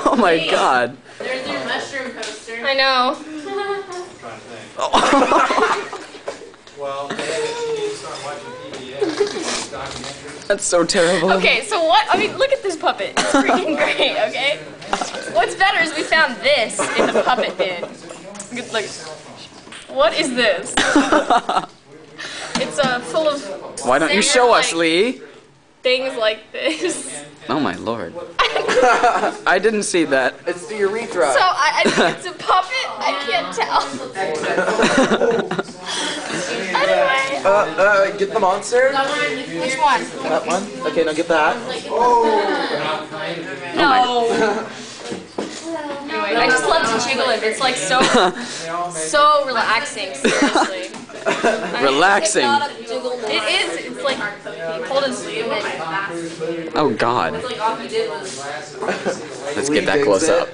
Oh my god. There's your mushroom poster. I know. Well, you need to start watching PBS documentaries. That's so terrible. Okay, so what? I mean, look at this puppet. It's freaking great. Okay. What's better is we found this in the puppet bin. Look. What is this? It's full of. Why don't you show us, Lee? Things like this. Oh my lord. I didn't see that. It's the urethra. So I think it's a puppet. I can't tell. Anyway. Get the monster. Which one? That one. Okay, now get that. No. Anyway, I just love to jiggle it. It's like so relaxing. Seriously. Relaxing. It is. It's like hold and sleeve it. Oh god. Let's get that close up.